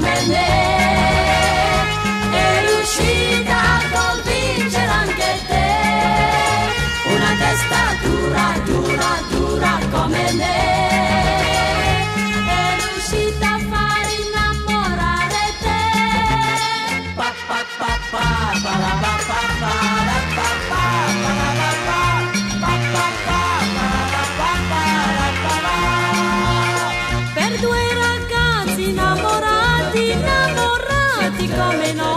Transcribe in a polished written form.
come me. È riuscita a convincere anche te, una testa dura, dura, dura come me. È riuscita a far innamorare te. Pa pa pa pa pa la pa pa pa la pa pa pa la pa pa pa pa la pa pa la pa pa. Per due ragazzi innamorati, innamorati come noi.